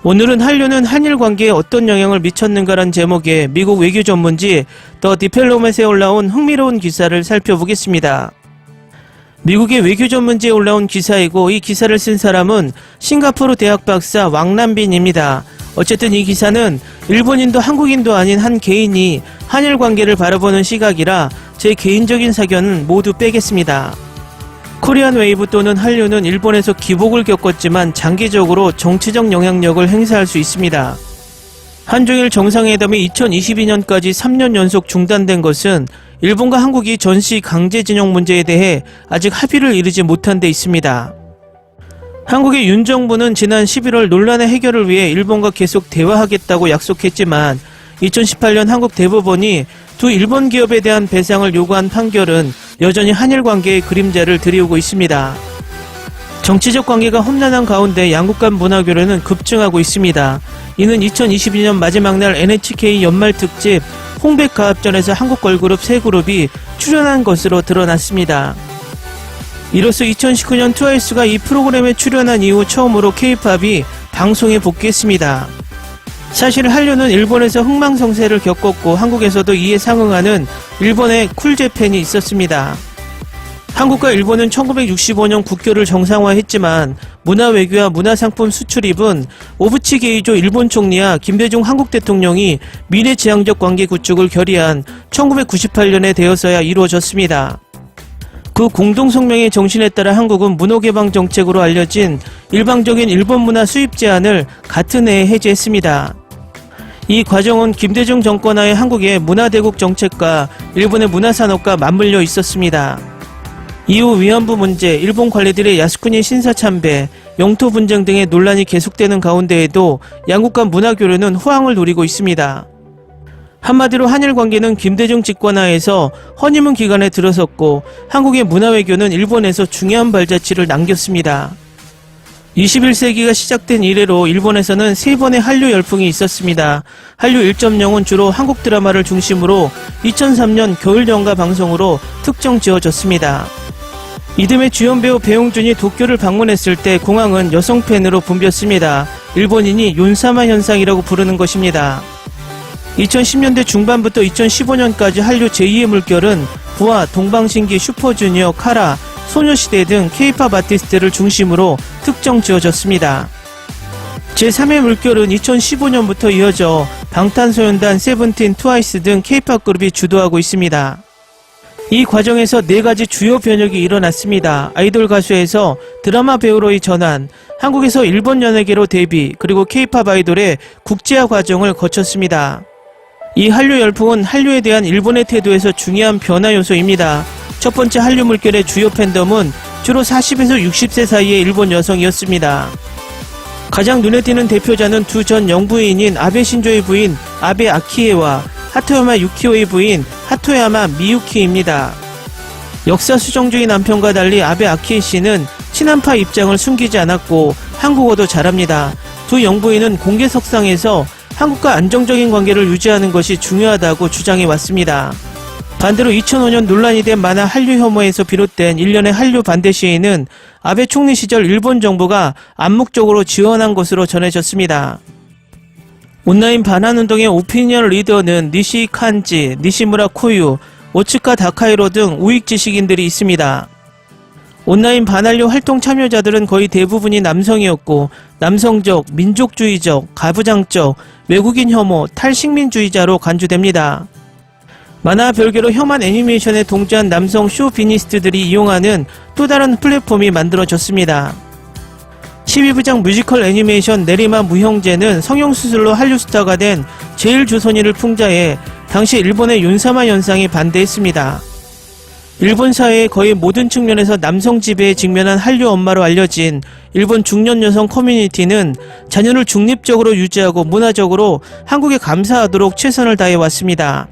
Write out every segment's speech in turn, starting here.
오늘은 한류는 한일 관계에 어떤 영향을 미쳤는가란 제목의 미국 외교 전문지 더 디펠로맷에 올라온 흥미로운 기사를 살펴보겠습니다. 미국의 외교 전문지에 올라온 기사이고 이 기사를 쓴 사람은 싱가포르 대학 박사 왕남빈입니다. 어쨌든 이 기사는 일본인도 한국인도 아닌 한 개인이 한일 관계를 바라보는 시각이라 제 개인적인 사견은 모두 빼겠습니다. 코리안 웨이브 또는 한류는 일본에서 기복을 겪었지만 장기적으로 정치적 영향력을 행사할 수 있습니다. 한중일 정상회담이 2022년까지 3년 연속 중단된 것은 일본과 한국이 전시 강제징용 문제에 대해 아직 합의를 이루지 못한 데 있습니다. 한국의 윤 정부는 지난 11월 논란의 해결을 위해 일본과 계속 대화하겠다고 약속했지만 2018년 한국 대법원이 두 일본 기업에 대한 배상을 요구한 판결은 여전히 한일 관계의 그림자를 드리우고 있습니다. 정치적 관계가 험난한 가운데 양국 간 문화 교류는 급증하고 있습니다. 이는 2022년 마지막 날 NHK 연말 특집 홍백가합전에서 한국 걸그룹 3그룹이 출연한 것으로 드러났습니다. 이로써 2019년 트와이스가 이 프로그램에 출연한 이후 처음으로 K-팝이 방송에 복귀했습니다. 사실 한류는 일본에서 흥망성쇠를 겪었고 한국에서도 이에 상응하는 일본의 쿨재팬이 있었습니다. 한국과 일본은 1965년 국교를 정상화했지만 문화외교와 문화상품 수출입은 오부치 게이조 일본 총리와 김대중 한국 대통령이 미래지향적 관계 구축을 결의한 1998년에 되어서야 이루어졌습니다. 그 공동성명의 정신에 따라 한국은 문호개방 정책으로 알려진 일방적인 일본 문화 수입 제한을 같은 해에 해제했습니다. 이 과정은 김대중 정권하에 한국의 문화대국 정책과 일본의 문화산업과 맞물려 있었습니다. 이후 위안부 문제, 일본 관리들의 야스쿠니 신사참배, 영토 분쟁 등의 논란이 계속되는 가운데에도 양국 간 문화교류는 호황을 누리고 있습니다. 한마디로 한일 관계는 김대중 집권하에서 허니문 기간에 들어섰고 한국의 문화외교는 일본에서 중요한 발자취를 남겼습니다. 21세기가 시작된 이래로 일본에서는 3번의 한류 열풍이 있었습니다. 한류 1.0은 주로 한국 드라마를 중심으로 2003년 겨울연가 방송으로 특정 지어졌습니다. 이듬해 주연 배우 배용준이 도쿄를 방문했을 때 공항은 여성 팬으로 붐볐습니다. 일본인이 윤사마 현상이라고 부르는 것입니다. 2010년대 중반부터 2015년까지 한류 제2의 물결은 부하, 동방신기, 슈퍼주니어, 카라, 소녀시대 등 K-팝 아티스트를 중심으로 특정 지어졌습니다. 제3의 물결은 2015년부터 이어져 방탄소년단, 세븐틴, 트와이스 등 K-팝 그룹이 주도하고 있습니다. 이 과정에서 4가지 주요 변혁이 일어났습니다. 아이돌 가수에서 드라마 배우로의 전환, 한국에서 일본 연예계로 데뷔, 그리고 K-팝 아이돌의 국제화 과정을 거쳤습니다. 이 한류 열풍은 한류에 대한 일본의 태도에서 중요한 변화 요소입니다. 첫 번째 한류 물결의 주요 팬덤은 주로 40에서 60세 사이의 일본 여성이었습니다. 가장 눈에 띄는 대표자는 두 전 영부인인 아베 신조의 부인 아베 아키에와 하토야마 유키오의 부인 하토야마 미유키입니다. 역사 수정주의 남편과 달리 아베 아키에 씨는 친한파 입장을 숨기지 않았고 한국어도 잘합니다. 두 영부인은 공개석상에서 한국과 안정적인 관계를 유지하는 것이 중요하다고 주장해 왔습니다. 반대로 2005년 논란이 된 만화 한류 혐오에서 비롯된 일련의 한류 반대 시위는 아베 총리 시절 일본 정부가 암묵적으로 지원한 것으로 전해졌습니다. 온라인 반환운동의 오피니언 리더는 니시 칸지, 니시무라 코유, 오츠카 다카이로 등 우익 지식인들이 있습니다. 온라인 반한류 활동 참여자들은 거의 대부분이 남성이었고 남성적, 민족주의적, 가부장적, 외국인 혐오, 탈식민주의자로 간주됩니다. 만화 별개로 혐한 애니메이션에 동조한 남성 쇼비니스트들이 이용하는 또 다른 플랫폼이 만들어졌습니다. 12부작 뮤지컬 애니메이션 내리마 무형제는 성형수술로 한류 스타가 된 제일조선인을 풍자해 당시 일본의 윤사마 현상에 반대했습니다. 일본 사회의 거의 모든 측면에서 남성 지배에 직면한 한류 엄마로 알려진 일본 중년 여성 커뮤니티는 자녀를 중립적으로 유지하고 문화적으로 한국에 감사하도록 최선을 다해왔습니다.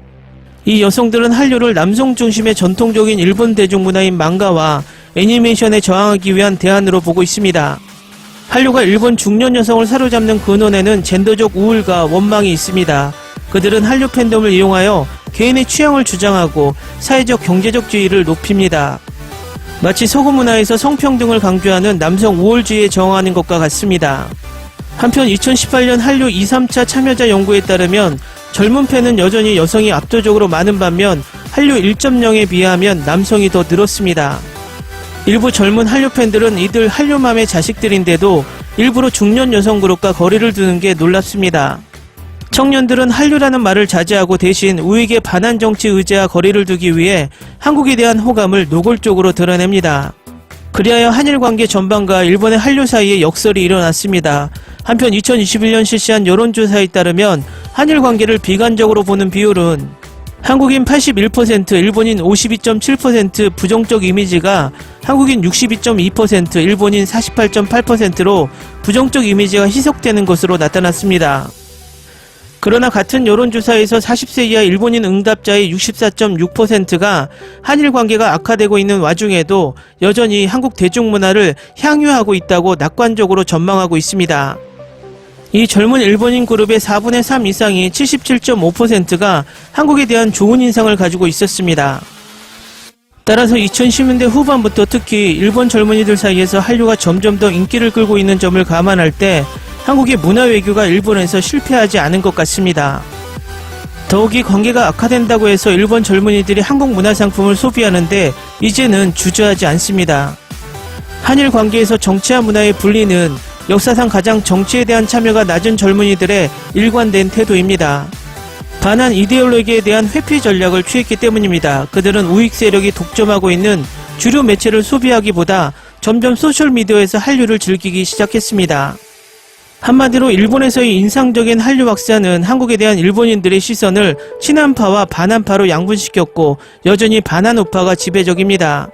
이 여성들은 한류를 남성 중심의 전통적인 일본 대중문화인 망가와 애니메이션에 저항하기 위한 대안으로 보고 있습니다. 한류가 일본 중년 여성을 사로잡는 근원에는 젠더적 우울과 원망이 있습니다. 그들은 한류 팬덤을 이용하여 개인의 취향을 주장하고 사회적 경제적 지위를 높입니다. 마치 서구 문화에서 성평등을 강조하는 남성 우월주의에 저항하는 것과 같습니다. 한편 2018년 한류 2, 3차 참여자 연구에 따르면 젊은 팬은 여전히 여성이 압도적으로 많은 반면 한류 1.0에 비하면 남성이 더 늘었습니다. 일부 젊은 한류 팬들은 이들 한류맘의 자식들인데도 일부러 중년 여성 그룹과 거리를 두는 게 놀랍습니다. 청년들은 한류라는 말을 자제하고 대신 우익의 반한 정치 의제와 거리를 두기 위해 한국에 대한 호감을 노골적으로 드러냅니다. 그리하여 한일 관계 전반과 일본의 한류 사이에 역설이 일어났습니다. 한편 2021년 실시한 여론조사에 따르면 한일 관계를 비관적으로 보는 비율은 한국인 81%, 일본인 52.7% 부정적 이미지가 한국인 62.2%, 일본인 48.8%로 부정적 이미지가 희석되는 것으로 나타났습니다. 그러나 같은 여론조사에서 40세 이하 일본인 응답자의 64.6%가 한일 관계가 악화되고 있는 와중에도 여전히 한국 대중문화를 향유하고 있다고 낙관적으로 전망하고 있습니다. 이 젊은 일본인 그룹의 4분의 3 이상이 77.5%가 한국에 대한 좋은 인상을 가지고 있었습니다. 따라서 2010년대 후반부터 특히 일본 젊은이들 사이에서 한류가 점점 더 인기를 끌고 있는 점을 감안할 때 한국의 문화 외교가 일본에서 실패하지 않은 것 같습니다. 더욱이 관계가 악화된다고 해서 일본 젊은이들이 한국 문화 상품을 소비하는데 이제는 주저하지 않습니다. 한일 관계에서 정치와 문화의 분리는 역사상 가장 정치에 대한 참여가 낮은 젊은이들의 일관된 태도입니다. 반한 이데올로기에 대한 회피 전략을 취했기 때문입니다. 그들은 우익 세력이 독점하고 있는 주류 매체를 소비하기보다 점점 소셜미디어에서 한류를 즐기기 시작했습니다. 한마디로 일본에서의 인상적인 한류 확산은 한국에 대한 일본인들의 시선을 친한파와 반한파로 양분시켰고 여전히 반한 우파가 지배적입니다.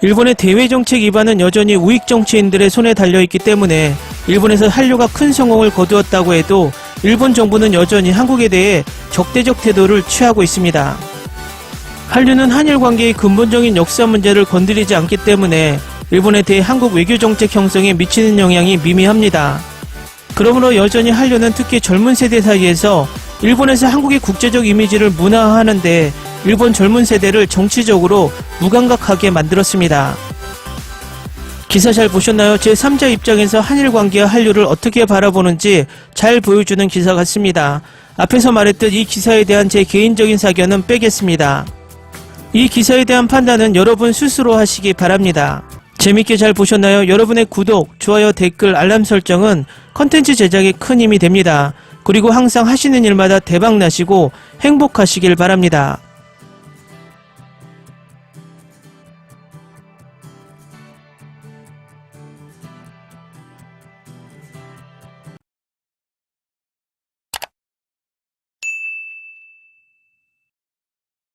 일본의 대외 정책 기반은 여전히 우익 정치인들의 손에 달려있기 때문에 일본에서 한류가 큰 성공을 거두었다고 해도 일본 정부는 여전히 한국에 대해 적대적 태도를 취하고 있습니다. 한류는 한일 관계의 근본적인 역사 문제를 건드리지 않기 때문에 일본에 대해 한국 외교 정책 형성에 미치는 영향이 미미합니다. 그러므로 여전히 한류는 특히 젊은 세대 사이에서 일본에서 한국의 국제적 이미지를 문화화하는데 일본 젊은 세대를 정치적으로 무감각하게 만들었습니다. 기사 잘 보셨나요? 제3자 입장에서 한일 관계와 한류를 어떻게 바라보는지 잘 보여주는 기사 같습니다. 앞에서 말했듯 이 기사에 대한 제 개인적인 사견은 빼겠습니다. 이 기사에 대한 판단은 여러분 스스로 하시기 바랍니다. 재밌게 잘 보셨나요? 여러분의 구독, 좋아요, 댓글, 알람 설정은 컨텐츠 제작에 큰 힘이 됩니다. 그리고 항상 하시는 일마다 대박 나시고 행복하시길 바랍니다.